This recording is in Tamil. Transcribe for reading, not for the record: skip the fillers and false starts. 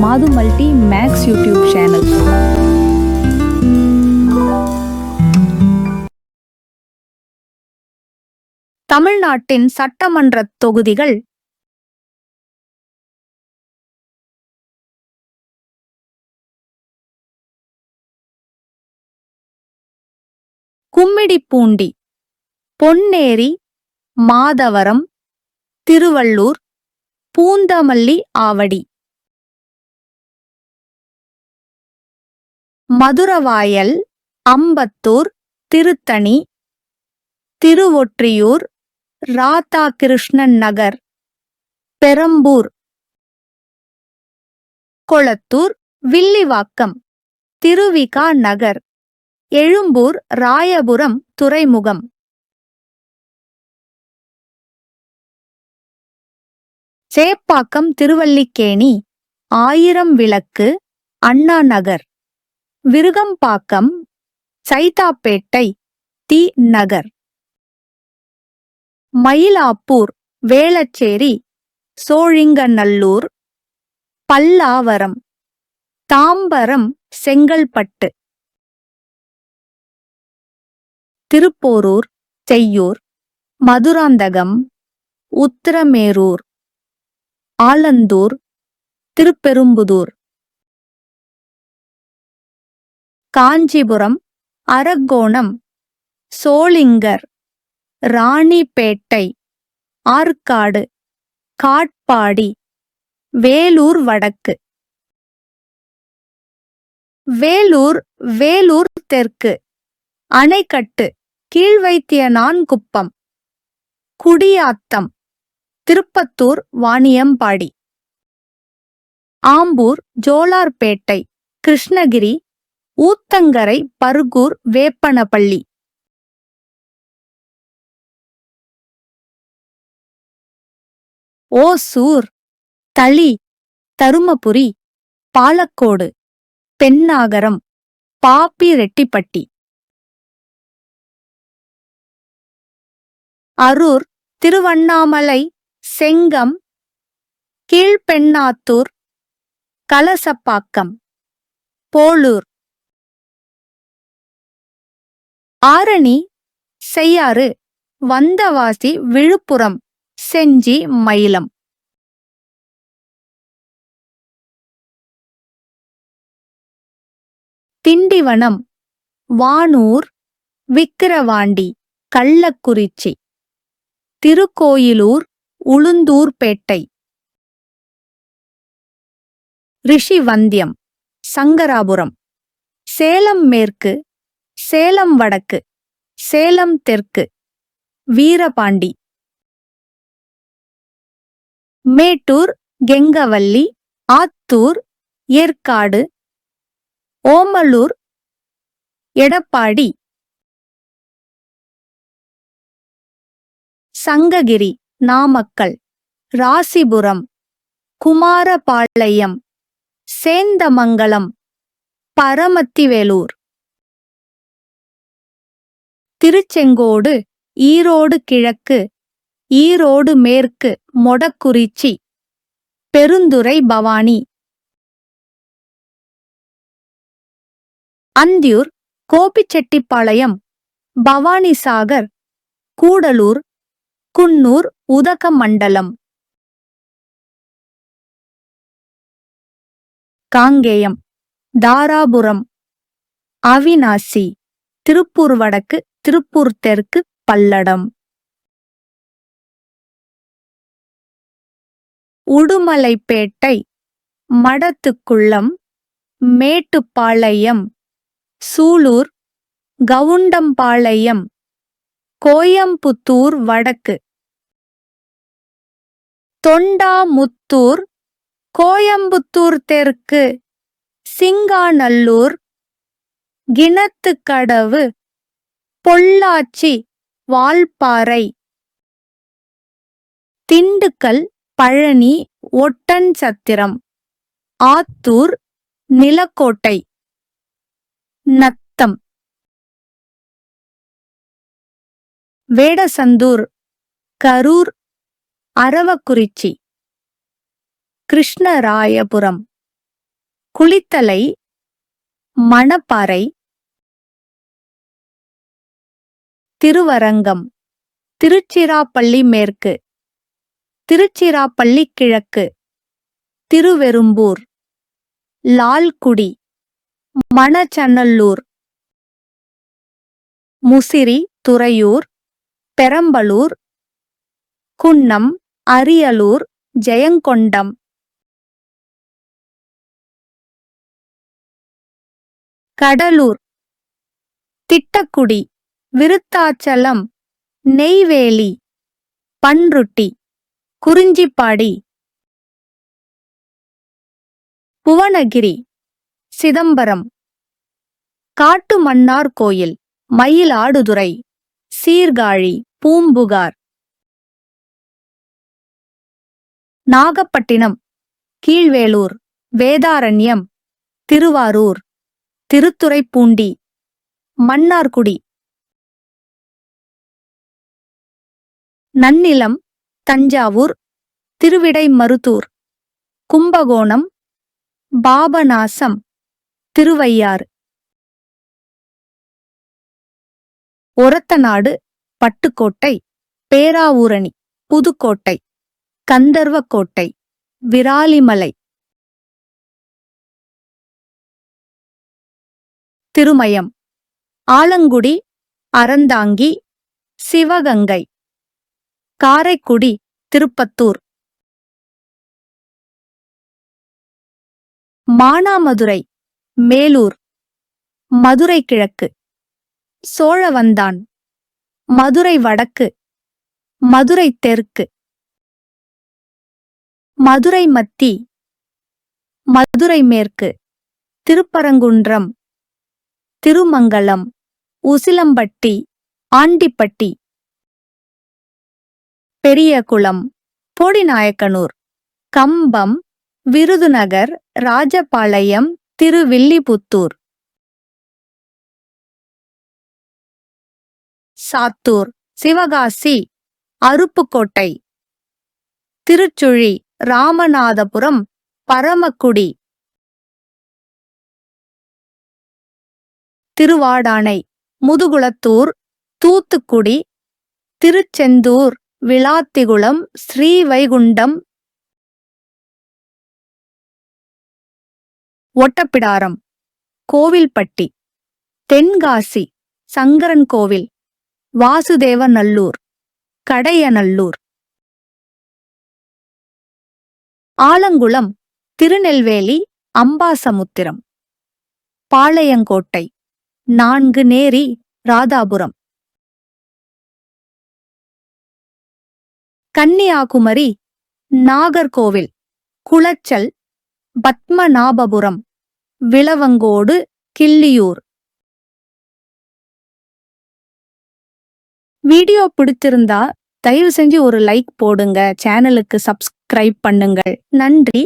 மாது மல்டி மேக்ஸ் யூடியூப் சேனல். தமிழ்நாட்டின் சட்டமன்ற தொகுதிகள் கும்மிடிப்பூண்டி, பொன்னேரி, மாதவரம், திருவள்ளூர், பூந்தமல்லி ஆவடி. மதுரவாயல், அம்பத்தூர், திருத்தணி, திருவொற்றியூர், ராதாகிருஷ்ணன் நகர், பெரம்பூர், கொளத்தூர், வில்லிவாக்கம், திருவிகா நகர், எழும்பூர், ராயபுரம் துறைமுகம். சேப்பாக்கம், திருவல்லிக்கேணி, ஆயிரம் விளக்கு, அண்ணா நகர், விருகம்பாக்கம், சைதாப்பேட்டை, தி நகர். மயிலாப்பூர், வேளச்சேரி, சோழிங்கநல்லூர், பல்லாவரம், தாம்பரம், செங்கல்பட்டு. திருப்போரூர், செய்யூர், மதுராந்தகம், உத்திரமேரூர், ஆலந்தூர், திருப்பெரும்புதூர். காஞ்சிபுரம், அரக்கோணம், சோளிங்கர், ராணிப்பேட்டை, ஆற்காடு, காட்பாடி, வேலூர் வடக்கு. வேலூர், வேலூர் தெற்கு, அணைக்கட்டு, கீழ்வைத்தியனான்குப்பம், குடியாத்தம், திருப்பத்தூர், வாணியம்பாடி. ஆம்பூர், ஜோலார்பேட்டை, கிருஷ்ணகிரி, ஊத்தங்கரை, பர்கூர், வேப்பனப்பள்ளி. ஓசூர், தளி, தருமபுரி, பாலக்கோடு, பென்னாகரம், பாப்பிரெட்டிப்பட்டி. அரூர், திருவண்ணாமலை, செங்கம், கீழ்பெண்ணாத்தூர், கலசப்பாக்கம், போளூர். ஆரணி, செய்யாறு, வந்தவாசி, விழுப்புரம், செஞ்சி, மயிலம். திண்டிவனம், வானூர், விக்கிரவாண்டி, கள்ளக்குறிச்சி, திருக்கோயிலூர், உளுந்தூர்பேட்டை. ரிஷிவந்தியம், சங்கராபுரம், சேலம் மேற்கு, சேலம் வடக்கு, சேலம் தெற்கு, வீரபாண்டி. மேட்டூர், கெங்கவல்லி, ஆத்தூர், ஏற்காடு, ஓமலூர், எடப்பாடி. சங்ககிரி, நாமக்கல், ராசிபுரம், குமாரபாளையம், சேந்தமங்கலம், பரமத்திவேலூர். திருச்செங்கோடு, ஈரோடு கிழக்கு, ஈரோடு மேற்கு, மொடக்குறிச்சி, பெருந்துறை பவானி. அந்தியூர், கோபிச்செட்டிப்பாளையம், பவானிசாகர், கூடலூர், குன்னூர், உதகமண்டலம். காங்கேயம், தாராபுரம், அவிநாசி, திருப்பூர் வடக்கு, திருப்பூர் தெற்கு, பல்லடம். உடுமலைப்பேட்டை, மடத்துக்குளம், மேட்டுப்பாளையம், சூலூர், கவுண்டம்பாளையம், கோயம்புத்தூர் வடக்கு. தொண்டாமுத்தூர், கோயம்புத்தூர் தெற்கு, சிங்காநல்லூர், கிணத்துக்கடவு, பொள்ளாச்சி, வால்பாறை. திண்டுக்கல், பழனி, ஒட்டன்சத்திரம், ஆத்தூர், நிலக்கோட்டை, நத்தம். வேடசந்தூர், கரூர், அரவக்குறிச்சி, கிருஷ்ணராயபுரம், குளித்தலை, மணப்பாறை, திருவரங்கம், திருச்சிராப்பள்ளி மேற்கு, திருச்சிராப்பள்ளி கிழக்கு, திருவெரும்பூர், லால்குடி, மணச்சநல்லூர், முசிறி, துறையூர், பெரம்பலூர், குன்னம், அரியலூர், ஜெயங்கொண்டம், கடலூர், திட்டக்குடி, விருத்தாச்சலம், நெய்வேலி, பன்ருட்டி, குறிஞ்சிப்பாடி, புவனகிரி, சிதம்பரம், காட்டுமன்னார் கோயில், மயிலாடுதுறை, சீர்காழி, பூம்புகார், நாகப்பட்டினம், கீழ்வேளூர், வேதாரண்யம், திருவாரூர், திருத்துறைப்பூண்டி, மன்னார்குடி, நன்னிலம், தஞ்சாவூர், திருவிடைமருதூர், கும்பகோணம், பாபநாசம், திருவையாறு, ஒரத்தநாடு, பட்டுக்கோட்டை, பேராவூரணி, புதுக்கோட்டை, கந்தர்வக்கோட்டை, விராலிமலை, திருமயம், ஆலங்குடி, அறந்தாங்கி, சிவகங்கை, காரைக்குடி, திருப்பத்தூர், மானாமதுரை, மேலூர், மதுரை கிழக்கு, சோழவந்தான், மதுரை வடக்கு, மதுரை தெற்கு, மதுரை மத்தி, மதுரை மேற்கு, திருப்பரங்குன்றம், திருமங்கலம், உசிலம்பட்டி, ஆண்டிப்பட்டி, பெரியகுளம், போடிநாயக்கனூர், கம்பம், விருதுநகர், ராஜபாளையம், திருவில்லிபுத்தூர், சாத்தூர், சிவகாசி, அருப்புக்கோட்டை, திருச்சுழி, ராமநாதபுரம், பரமக்குடி, திருவாடானை, முதுகுளத்தூர், தூத்துக்குடி, திருச்செந்தூர், விளாத்திகுளம், ஸ்ரீவைகுண்டம், ஒட்டப்பிடாரம், கோவில்பட்டி, தென்காசி, சங்கரன்கோவில், வாசுதேவநல்லூர், கடையநல்லூர், ஆலங்குளம், திருநெல்வேலி, அம்பாசமுத்திரம், பாளையங்கோட்டை, நான்குநேரி, ராதாபுரம், கன்னியாகுமரி, நாகர்கோவில், குளச்சல், பத்மநாபபுரம், விளவங்கோடு, கிள்ளியூர். வீடியோ பிடிச்சிருந்தா தயவு செஞ்சு ஒரு லைக் போடுங்க, சேனலுக்கு சப்ஸ்கிரைப் பண்ணுங்கள். நன்றி.